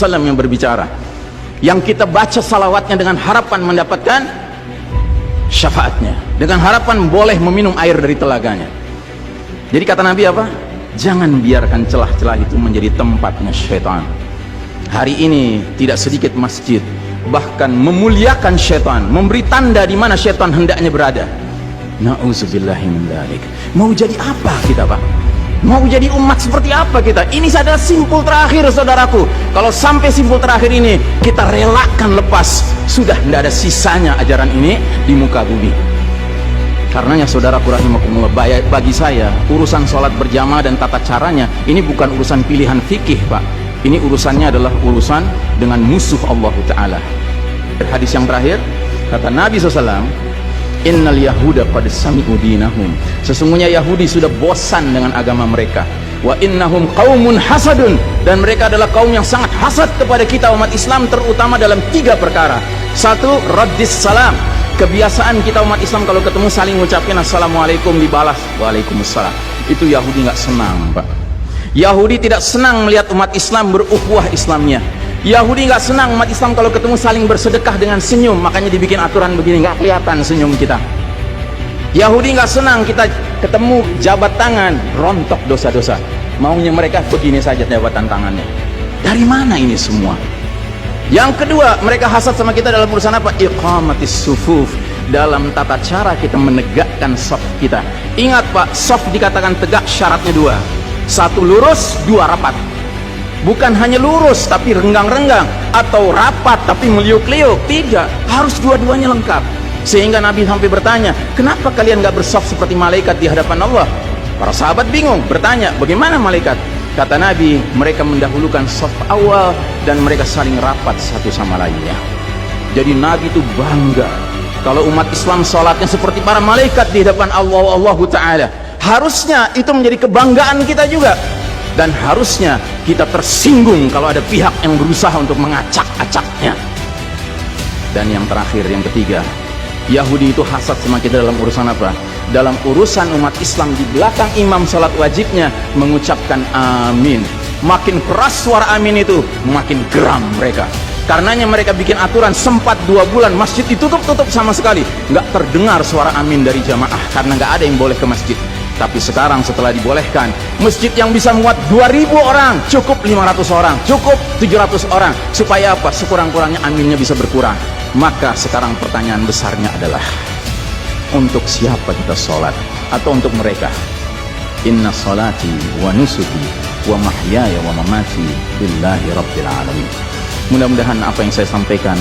yang berbicara, yang kita baca salawatnya dengan harapan mendapatkan syafaatnya, dengan harapan boleh meminum air dari telaganya. Jadi kata Nabi apa? Jangan biarkan celah-celah itu menjadi tempatnya syaitan. Hari ini tidak sedikit masjid bahkan memuliakan syaitan, memberi tanda di mana syaitan hendaknya berada. Na'udzubillahi min dzalik. Mau jadi apa kita, Pak? Mau jadi umat seperti apa kita? Ini adalah simpul terakhir, saudaraku. Kalau sampai simpul terakhir ini kita relakan lepas, sudah tidak ada sisanya ajaran ini di muka bumi. Karenanya saudaraku rahimakumullah, bagi saya urusan sholat berjamaah dan tata caranya ini bukan urusan pilihan fikih, Pak. Ini urusannya adalah urusan dengan musuh Allah Ta'ala. Hadis yang terakhir kata Nabi SAW, Innal Yahuda qad sami'u dinahum. Sesungguhnya Yahudi sudah bosan dengan agama mereka. Wa innahum qaumun hasadun. Dan mereka adalah kaum yang sangat hasad kepada kita umat Islam, terutama dalam 3 perkara. 1. Raddis salam. Kebiasaan kita umat Islam kalau ketemu saling ngucapin assalamualaikum, dibalas waalaikumsalam. Itu Yahudi nggak senang, Pak. Yahudi tidak senang melihat umat Islam berukhuwah Islamnya. Yahudi nggak senang umat Islam kalau ketemu saling bersedekah dengan senyum, makanya dibikin aturan begini, nggak kelihatan senyum kita. Yahudi nggak senang kita ketemu jabat tangan, rontok dosa-dosa. Maunya mereka begini saja jabatan tangannya. Dari mana ini semua? Yang kedua, mereka hasad sama kita dalam urusan apa? Iqamatis sufuf, dalam tata cara kita menegakkan shaf kita. Ingat Pak, shaf dikatakan tegak syaratnya 2. 1 lurus, 2 rapat. Bukan hanya lurus tapi renggang-renggang, atau rapat tapi meliuk-liuk. Tidak, harus dua-duanya lengkap. Sehingga Nabi sampai bertanya, kenapa kalian gak bersaf seperti malaikat di hadapan Allah? Para sahabat bingung, bertanya, bagaimana malaikat? Kata Nabi, mereka mendahulukan saf awal dan mereka saling rapat satu sama lainnya. Jadi Nabi itu bangga kalau umat Islam sholatnya seperti para malaikat di hadapan Allah Ta'ala. Harusnya itu menjadi kebanggaan kita juga. Dan harusnya kita tersinggung kalau ada pihak yang berusaha untuk mengacak-acaknya. Dan yang terakhir, yang ketiga, Yahudi itu hasad sama kita dalam urusan apa? Dalam urusan umat Islam di belakang imam salat wajibnya mengucapkan amin. Makin keras suara amin itu, makin geram mereka. Karenanya mereka bikin aturan sempat 2 bulan masjid ditutup sama sekali, nggak terdengar suara amin dari jamaah karena nggak ada yang boleh ke masjid. Tapi sekarang setelah dibolehkan, masjid yang bisa muat 2000 orang, cukup 500 orang, cukup 700 orang. Supaya apa? Sekurang-kurangnya aminnya bisa berkurang. Maka sekarang pertanyaan besarnya adalah, untuk siapa kita sholat? Atau untuk mereka? Inna sholati wa nusuki wa mahyaya wa mamati billahi rabbil alamin. Mudah-mudahan apa yang saya sampaikan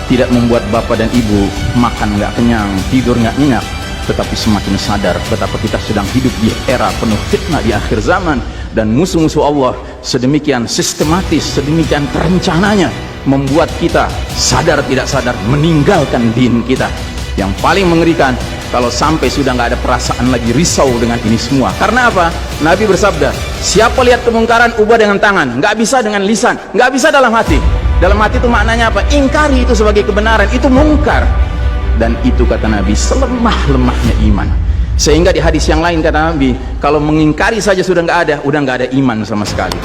tidak membuat bapak dan ibu makan nggak kenyang, tidur nggak nyenyak, tetapi semakin sadar betapa kita sedang hidup di era penuh fitnah di akhir zaman, dan musuh-musuh Allah sedemikian sistematis, sedemikian terencananya membuat kita sadar tidak sadar meninggalkan din kita. Yang paling mengerikan kalau sampai sudah nggak ada perasaan lagi risau dengan ini semua. Karena apa? Nabi bersabda, siapa lihat kemungkaran ubah dengan tangan, nggak bisa dengan lisan, nggak bisa dalam hati. Dalam hati itu maknanya apa? Ingkari itu sebagai kebenaran, itu mungkar. Dan itu kata Nabi selemah-lemahnya iman. Sehingga di hadis yang lain kata Nabi, kalau mengingkari saja sudah nggak ada, udah nggak ada iman sama sekali.